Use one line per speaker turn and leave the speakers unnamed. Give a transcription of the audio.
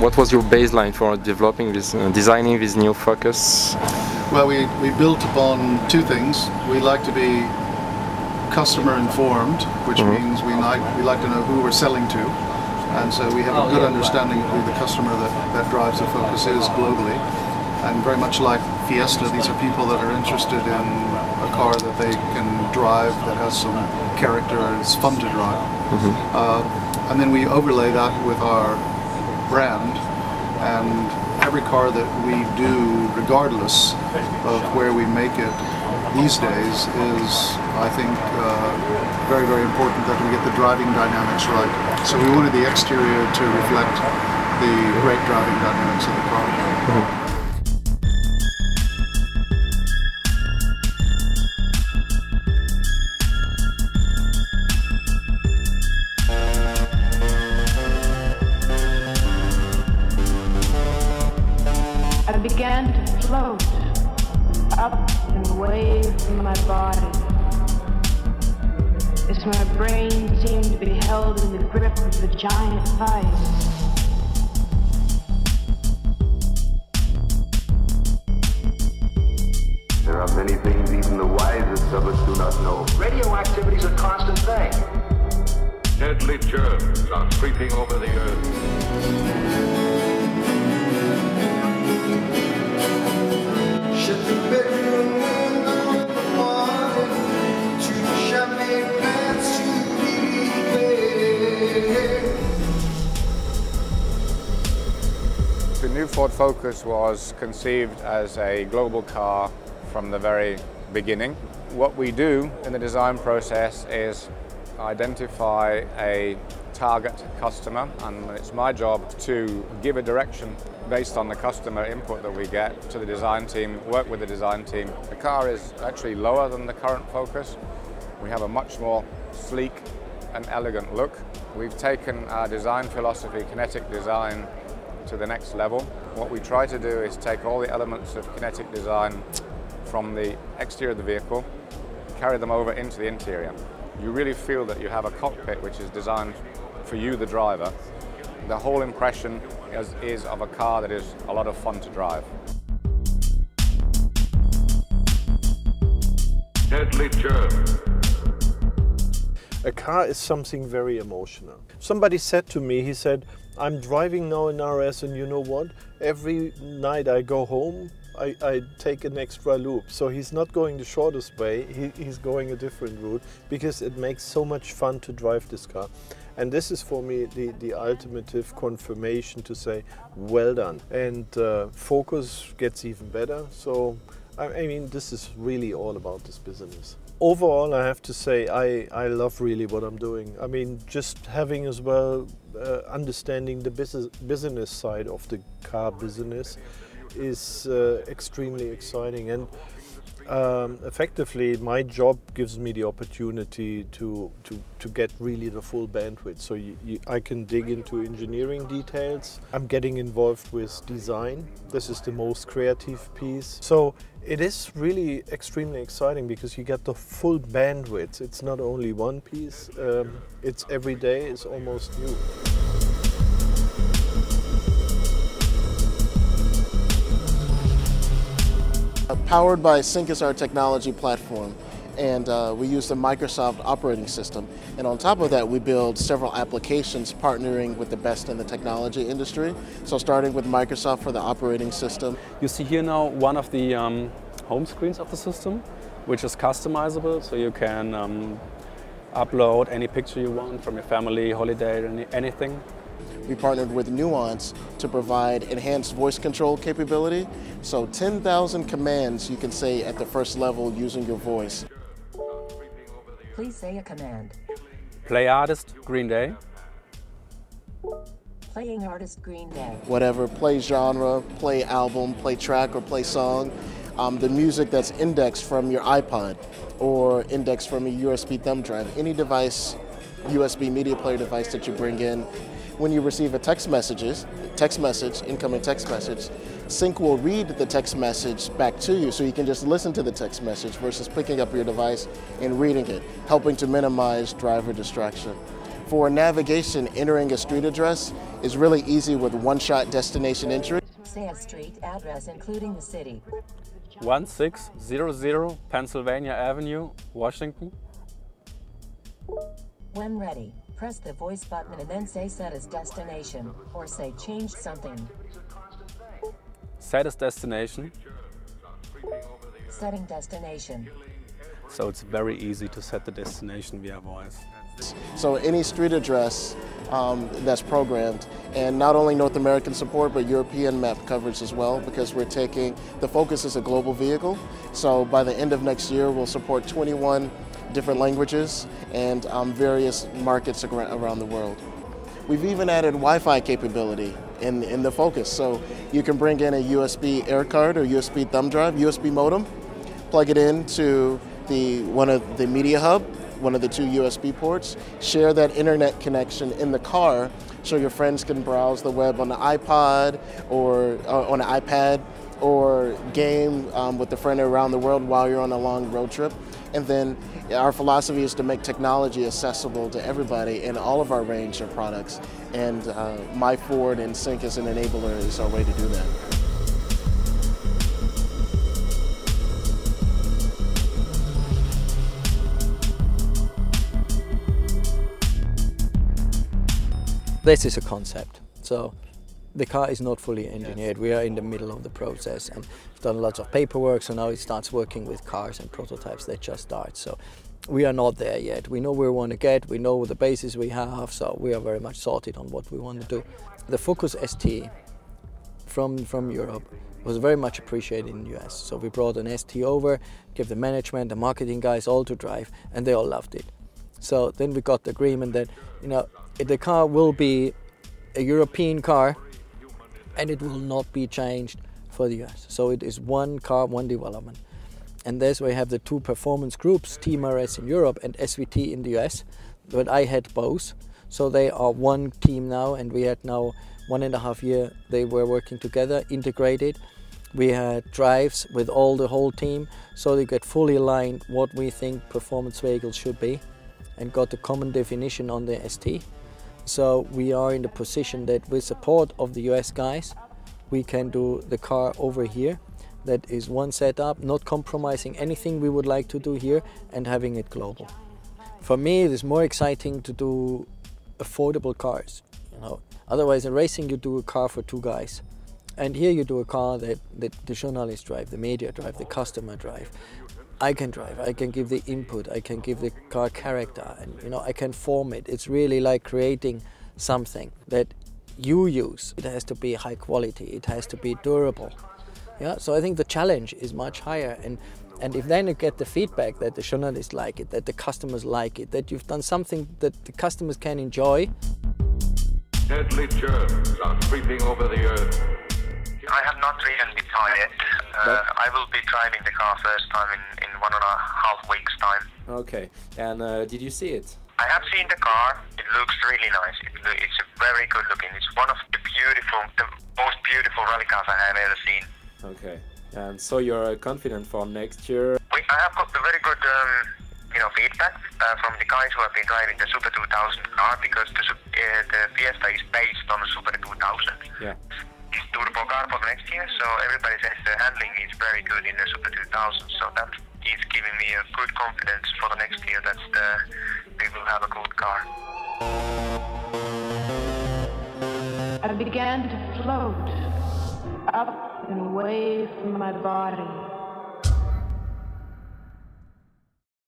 What was your baseline for developing this, designing this new Focus?
Well, we built upon two things. We like to be customer informed, which means we like to know who we're selling to, and so we have a good understanding of who the customer that drives the Focus is globally. And very much like Fiesta, these are people that are interested in a car that they can drive, that has some character and is fun to drive. And then we overlay that with our brand, and every car that we do, regardless of where we make it these days, is, I think, very, very important that we get the driving dynamics right. So we wanted the exterior to reflect the great driving dynamics of the car.
I began to float up and away from my body as my brain seemed to be held in the grip of a giant vice.
There are many things even the wisest of us do not know.
Radioactivity is a constant thing.
Deadly germs are creeping over the earth.
The new Ford Focus was conceived as a global car from the very beginning. What we do in the design process is identify a target customer, and it's my job to give a direction based on the customer input that we get to the design team, work with the design team. The car is actually lower than the current Focus. We have a much more sleek and elegant look. We've taken our design philosophy, kinetic design, to the next level. What we try to do is take all the elements of kinetic design from the exterior of the vehicle, carry them over into the interior. You really feel that you have a cockpit which is designed for you, the driver. The whole impression is of a car that is a lot of fun to drive.
Deadly germs.
A car is something very emotional. Somebody said to me, he said, I'm driving now in RS, and you know what? Every night I go home, I take an extra loop. So he's not going the shortest way, he's going a different route, because it makes so much fun to drive this car. And this is for me the ultimate confirmation to say, well done. And Focus gets even better. So, I mean, this is really all about this business. Overall, I have to say I love really what I'm doing. I mean, just having as well understanding the business side of the car business is extremely exciting, and effectively my job gives me the opportunity to get really the full bandwidth. So I can dig into engineering details. I'm getting involved with design. This is the most creative piece. So it is really extremely exciting because you get the full bandwidth. It's not only one piece, it's every day is almost new.
Powered by Sync is our technology platform, and we use the Microsoft operating system. And on top of that, we build several applications partnering with the best in the technology industry. So starting with Microsoft for the operating system.
You see here now one of the home screens of the system, which is customizable, so you can upload any picture you want from your family, holiday, anything.
We partnered with Nuance to provide enhanced voice control capability. So 10,000 commands you can say at the first level using your voice.
Please say a command.
Play artist Green Day.
Playing artist Green Day.
Whatever, play genre, play album, play track, or play song. The music that's indexed from your iPod or indexed from a USB thumb drive. Any device, USB media player device that you bring in. When you receive a incoming text message, Sync will read the text message back to you, so you can just listen to the text message versus picking up your device and reading it, helping to minimize driver distraction. For navigation, entering a street address is really easy with one-shot destination entry.
Say a street address including the city.
1600 Pennsylvania Avenue, Washington.
When ready, press the voice button and then say set as destination, or say change something.
Set as destination.
Setting destination.
So it's very easy to set the destination via voice.
So any street address that's programmed, and not only North American support, but European map coverage as well, because we're taking, the Focus is a global vehicle. So by the end of next year, we'll support 21 different languages and various markets around the world. We've even added Wi-Fi capability in the Focus. So you can bring in a USB air card or USB thumb drive, USB modem, plug it into one of the media hub, one of the two USB ports, share that internet connection in the car so your friends can browse the web on the iPod or on an iPad, or game with a friend around the world while you're on a long road trip. And then our philosophy is to make technology accessible to everybody in all of our range of products. And My Ford and Sync as an enabler is our way to do that.
This is a concept. So the car is not fully engineered. We are in the middle of the process and we've done lots of paperwork, so now it starts working with cars and prototypes that just start. So we are not there yet. We know where we want to get, we know the basis we have, so we are very much sorted on what we want to do. The Focus ST from Europe was very much appreciated in the US. So we brought an ST over, gave the management, the marketing guys all to drive, and they all loved it. So then we got the agreement that, you know, the car will be a European car and it will not be changed for the US. So it is one car, one development. And there's where we have the two performance groups, Team RS in Europe and SVT in the US. But I had both. So they are one team now, and we had now 1.5 years they were working together, integrated. We had drives with the whole team, so they get fully aligned what we think performance vehicles should be, and got a common definition on the ST. So we are in the position that with support of the US guys, we can do the car over here. That is one setup, not compromising anything we would like to do here, and having it global. For me, it is more exciting to do affordable cars. You know, otherwise in racing you do a car for two guys. And here you do a car that the journalists drive, the media drive, the customer drive. I can drive, I can give the input, I can give the car character, and you know, I can form it. It's really like creating something that you use. It has to be high quality, it has to be durable. Yeah, so I think the challenge is much higher, and if then you get the feedback that the journalists like it, that the customers like it, that you've done something that the customers can enjoy.
Deadly germs are creeping over the earth.
I have not driven the car yet. I will be driving the car first time in 1.5 weeks' time.
Okay, and did you see it?
I have seen the car. It looks really nice. It's very good looking. It's one of the most beautiful rally cars I have ever seen.
Okay, and so you're confident for next year?
I have got a very good feedback from the guys who have been driving the Super 2000 car, because the Fiesta is based on the Super 2000.
Yeah.
It's turbo car for next year, so everybody says the handling is very good in the Super 2000, so that is giving me a good confidence for the next year that we will have a good car.
I began to float up and away from my body.